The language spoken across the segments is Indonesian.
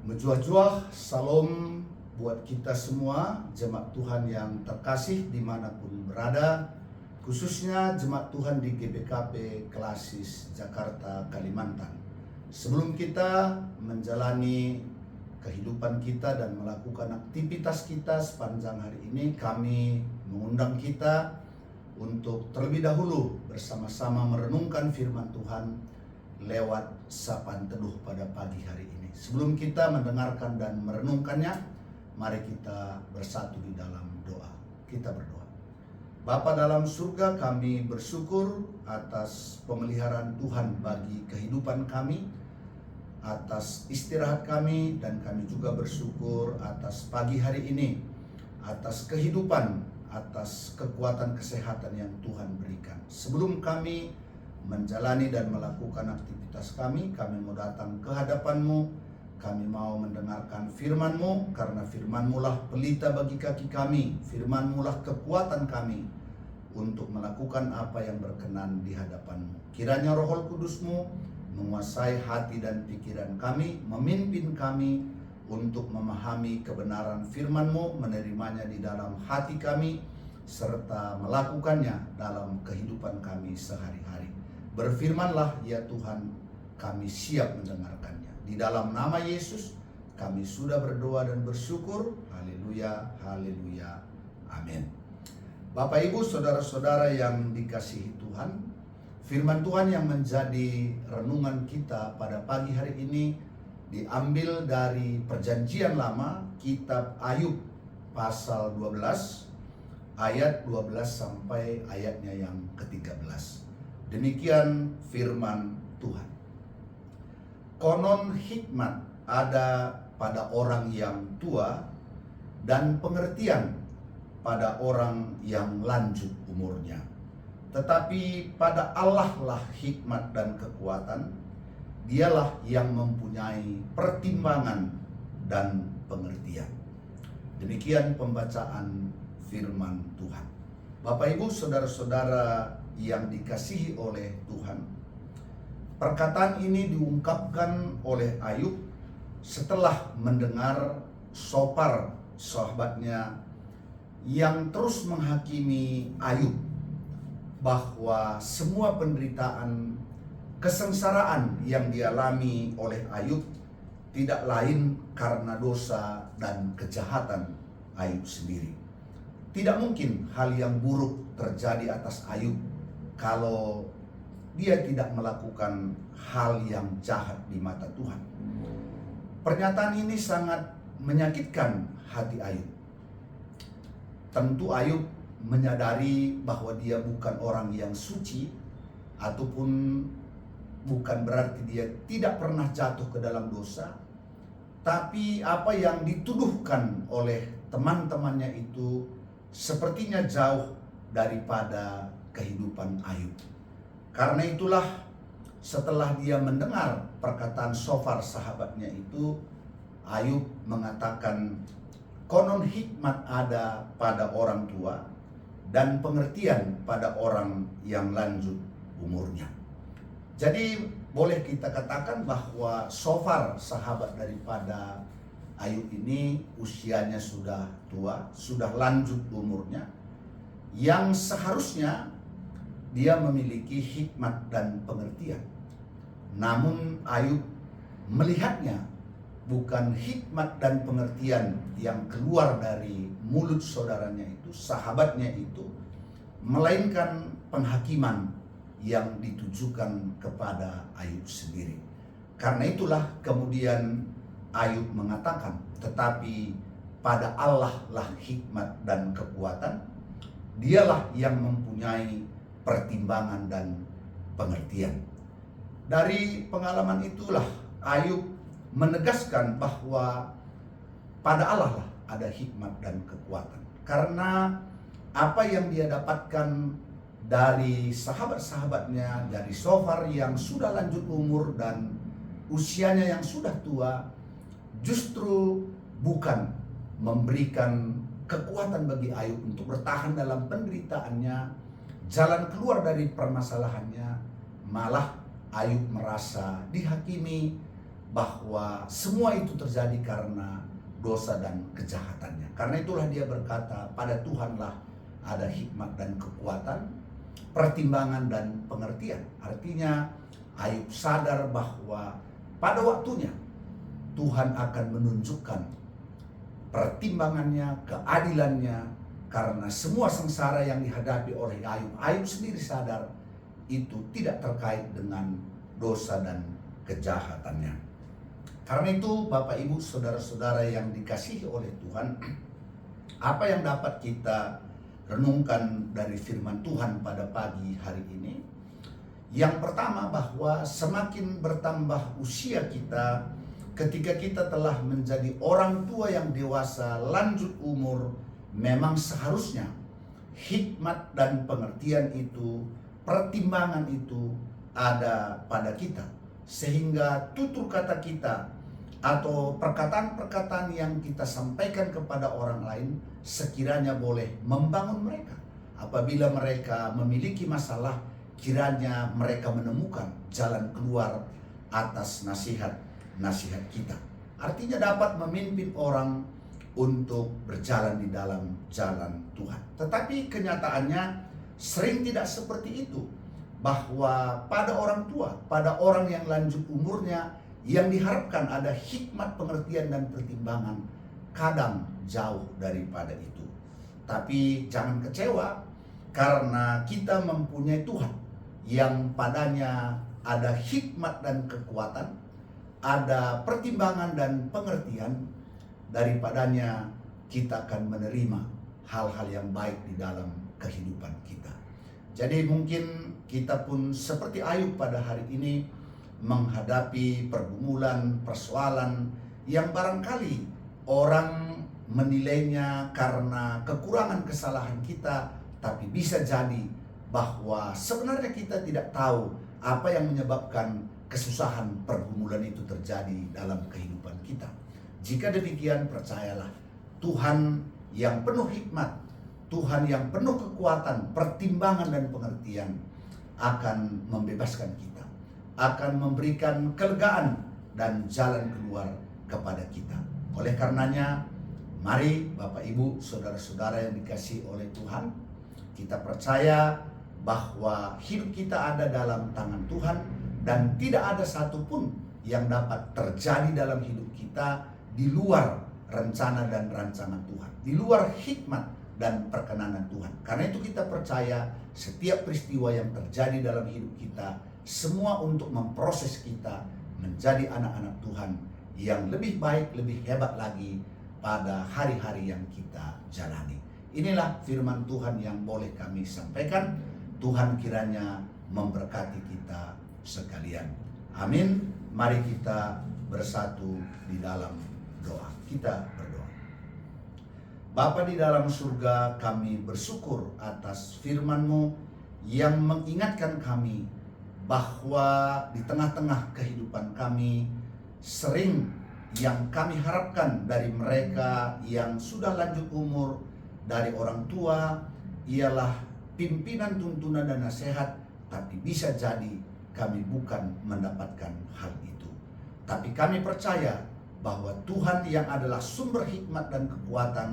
Menjuah-juah, salam buat kita semua, jemaat Tuhan yang terkasih dimanapun berada, khususnya jemaat Tuhan di GBKP Klasis Jakarta, Kalimantan. Sebelum kita menjalani kehidupan kita dan melakukan aktivitas kita sepanjang hari ini, kami mengundang kita untuk terlebih dahulu bersama-sama merenungkan firman Tuhan lewat sapaan teduh pada pagi hari ini. Sebelum kita mendengarkan dan merenungkannya, mari kita bersatu di dalam doa. Kita berdoa. Bapa dalam surga, kami bersyukur atas pemeliharaan Tuhan bagi kehidupan kami, atas istirahat kami, dan kami juga bersyukur atas pagi hari ini, atas kehidupan, atas kekuatan kesehatan yang Tuhan berikan. Sebelum kami menjalani dan melakukan aktivitas kami mau datang ke hadapan-Mu. Kami mau mendengarkan firman-Mu, karena firman-Mu lah pelita bagi kaki kami, firman-Mu lah kekuatan kami untuk melakukan apa yang berkenan di hadapan-Mu. Kiranya Roh Kudus-Mu menguasai hati dan pikiran kami, memimpin kami untuk memahami kebenaran firman-Mu, menerimanya di dalam hati kami, serta melakukannya dalam kehidupan kami sehari-hari. Berfirmanlah ya Tuhan, kami siap mendengarkannya. Di dalam nama Yesus kami sudah berdoa dan bersyukur. Haleluya, haleluya, amin. Bapak Ibu, saudara-saudara yang dikasihi Tuhan, firman Tuhan yang menjadi renungan kita pada pagi hari ini diambil dari Perjanjian Lama, kitab Ayub pasal 12 ayat 12 sampai ayatnya yang ke-13. Demikian firman Tuhan. Konon hikmat ada pada orang yang tua dan pengertian pada orang yang lanjut umurnya. Tetapi pada Allah lah hikmat dan kekuatan, dialah yang mempunyai pertimbangan dan pengertian. Demikian pembacaan firman Tuhan. Bapak Ibu, saudara-saudara yang dikasihi oleh Tuhan, perkataan ini diungkapkan oleh Ayub setelah mendengar Sofar, sahabatnya, yang terus menghakimi Ayub bahwa semua penderitaan, kesengsaraan yang dialami oleh Ayub tidak lain karena dosa dan kejahatan Ayub sendiri. Tidak mungkin hal yang buruk terjadi atas Ayub kalau dia tidak melakukan hal yang jahat di mata Tuhan. Pernyataan ini sangat menyakitkan hati Ayub. Tentu Ayub menyadari bahwa dia bukan orang yang suci, ataupun bukan berarti dia tidak pernah jatuh ke dalam dosa. Tapi apa yang dituduhkan oleh teman-temannya itu sepertinya jauh daripada kehidupan Ayub. Karena itulah setelah dia mendengar perkataan Sofar sahabatnya itu, Ayub mengatakan, konon hikmat ada pada orang tua dan pengertian pada orang yang lanjut umurnya. Jadi boleh kita katakan bahwa Sofar, sahabat daripada Ayub ini, usianya sudah tua, sudah lanjut umurnya, yang seharusnya dia memiliki hikmat dan pengertian. Namun Ayub melihatnya bukan hikmat dan pengertian yang keluar dari mulut saudaranya itu, sahabatnya itu, melainkan penghakiman yang ditujukan kepada Ayub sendiri. Karena itulah kemudian Ayub mengatakan, tetapi pada Allah lah hikmat dan kekuatan, dialah yang mempunyai pertimbangan dan pengertian. Dari pengalaman itulah Ayub menegaskan bahwa pada Allah lah ada hikmat dan kekuatan. Karena apa yang dia dapatkan dari sahabat-sahabatnya, dari Sofar yang sudah lanjut umur dan usianya yang sudah tua, justru bukan memberikan kekuatan bagi Ayub untuk bertahan dalam penderitaannya, jalan keluar dari permasalahannya. Malah Ayub merasa dihakimi, bahwa semua itu terjadi karena dosa dan kejahatannya. Karena itulah dia berkata, pada Tuhanlah ada hikmat dan kekuatan, pertimbangan dan pengertian. Artinya Ayub sadar bahwa pada waktunya Tuhan akan menunjukkan pertimbangannya, keadilannya, karena semua sengsara yang dihadapi oleh Ayub, Ayub sendiri sadar itu tidak terkait dengan dosa dan kejahatannya. Karena itu Bapak Ibu saudara-saudara yang dikasihi oleh Tuhan, apa yang dapat kita renungkan dari firman Tuhan pada pagi hari ini? Yang pertama, bahwa semakin bertambah usia kita, ketika kita telah menjadi orang tua yang dewasa, lanjut umur, memang seharusnya hikmat dan pengertian itu, pertimbangan itu ada pada kita, sehingga tutur kata kita atau perkataan-perkataan yang kita sampaikan kepada orang lain sekiranya boleh membangun mereka. Apabila mereka memiliki masalah, kiranya mereka menemukan jalan keluar atas nasihat-nasihat kita. Artinya dapat memimpin orang untuk berjalan di dalam jalan Tuhan. Tetapi kenyataannya sering tidak seperti itu. Bahwa pada orang tua, pada orang yang lanjut umurnya, yang diharapkan ada hikmat, pengertian, dan pertimbangan, kadang jauh daripada itu. Tapi jangan kecewa, karena kita mempunyai Tuhan yang padanya ada hikmat dan kekuatan, ada pertimbangan dan pengertian. Daripadanya kita akan menerima hal-hal yang baik di dalam kehidupan kita. Jadi mungkin kita pun seperti Ayub pada hari ini menghadapi pergumulan, persoalan yang barangkali orang menilainya karena kekurangan kesalahan kita, tapi bisa jadi bahwa sebenarnya kita tidak tahu apa yang menyebabkan kesusahan, pergumulan itu terjadi dalam kehidupan kita. Jika demikian, percayalah, Tuhan yang penuh hikmat, Tuhan yang penuh kekuatan, pertimbangan dan pengertian akan membebaskan kita, akan memberikan kelegaan dan jalan keluar kepada kita. Oleh karenanya, mari Bapak Ibu, saudara-saudara yang dikasihi oleh Tuhan, kita percaya bahwa hidup kita ada dalam tangan Tuhan dan tidak ada satupun yang dapat terjadi dalam hidup kita di luar rencana dan rancangan Tuhan, di luar hikmat dan perkenanan Tuhan. Karena itu kita percaya setiap peristiwa yang terjadi dalam hidup kita, semua untuk memproses kita menjadi anak-anak Tuhan yang lebih baik, lebih hebat lagi pada hari-hari yang kita jalani. Inilah firman Tuhan yang boleh kami sampaikan. Tuhan kiranya memberkati kita sekalian. Amin. Mari kita bersatu di dalam doa. Kita berdoa. Bapa di dalam surga, kami bersyukur atas firman-Mu yang mengingatkan kami bahwa di tengah-tengah kehidupan kami sering yang kami harapkan dari mereka yang sudah lanjut umur, dari orang tua, ialah pimpinan, tuntunan, dan nasihat, tapi bisa jadi kami bukan mendapatkan hal itu. Tapi kami percaya bahwa Tuhan yang adalah sumber hikmat dan kekuatan,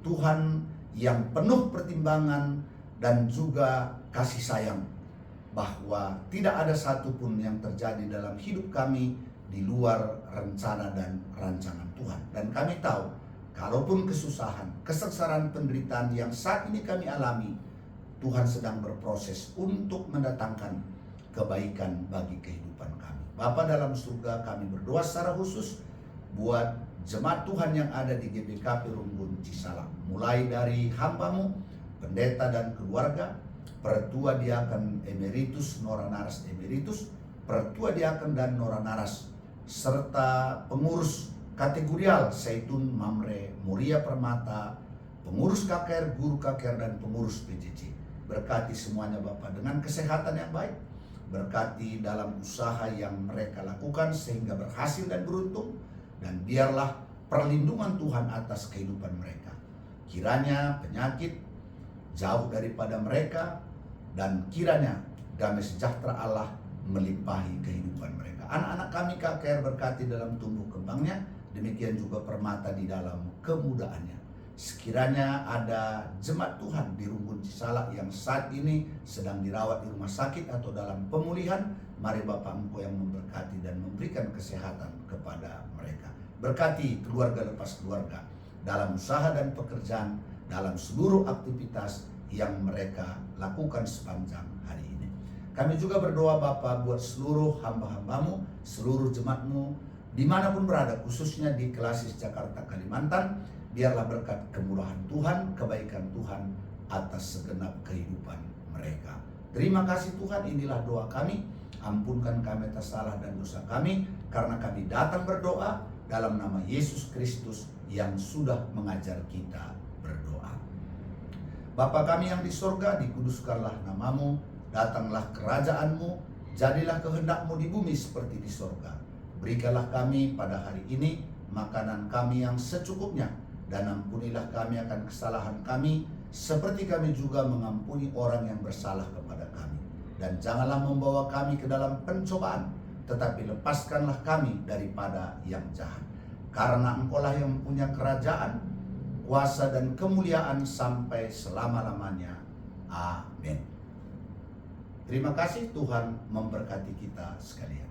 Tuhan yang penuh pertimbangan dan juga kasih sayang, bahwa tidak ada satupun yang terjadi dalam hidup kami di luar rencana dan rancangan Tuhan. Dan kami tahu, kalaupun kesusahan, kesengsaraan, penderitaan yang saat ini kami alami, Tuhan sedang berproses untuk mendatangkan kebaikan bagi kehidupan kami. Bapa dalam surga, kami berdoa secara khusus buat jemaat Tuhan yang ada di GBKP Rumbun Cisalak, mulai dari hamba-Mu, pendeta dan keluarga, Pertua Diaken Emeritus, Nora Naras Emeritus, Pertua Diaken dan Nora Naras, serta pengurus kategorial Zaitun Mamre Muria Permata, pengurus KKR, guru KKR, dan pengurus PJJ. Berkati semuanya Bapak dengan kesehatan yang baik, berkati dalam usaha yang mereka lakukan sehingga berhasil dan beruntung, dan biarlah perlindungan Tuhan atas kehidupan mereka. Kiranya penyakit jauh daripada mereka, dan kiranya damai sejahtera Allah melimpahi kehidupan mereka. Anak-anak kami KKR berkati dalam tumbuh kembangnya, demikian juga Permata di dalam kemudaannya. Sekiranya ada jemaat Tuhan di Rumbun Cisalak yang saat ini sedang dirawat di rumah sakit atau dalam pemulihan, mari Bapa Engkau yang memberkati dan memberikan kesehatan kepada mereka. Berkati keluarga lepas keluarga dalam usaha dan pekerjaan, dalam seluruh aktivitas yang mereka lakukan sepanjang hari ini. Kami juga berdoa Bapa buat seluruh hamba-hambamu, seluruh jemaatmu dimanapun berada, khususnya di Kelasis Jakarta Kalimantan. Biarlah berkat kemurahan Tuhan, kebaikan Tuhan atas segenap kehidupan mereka. Terima kasih Tuhan, inilah doa kami. Ampunkan kami atas salah dan dosa kami, karena kami datang berdoa dalam nama Yesus Kristus yang sudah mengajar kita berdoa. Bapa kami yang di sorga, dikuduskanlah namamu, datanglah kerajaanmu, jadilah kehendakmu di bumi seperti di sorga. Berikanlah kami pada hari ini makanan kami yang secukupnya, dan ampunilah kami akan kesalahan kami, seperti kami juga mengampuni orang yang bersalah kepada kami. Dan janganlah membawa kami ke dalam pencobaan, tetapi lepaskanlah kami daripada yang jahat. Karena Engkaulah yang punya kerajaan, kuasa dan kemuliaan sampai selama-lamanya. Amin. Terima kasih, Tuhan memberkati kita sekalian.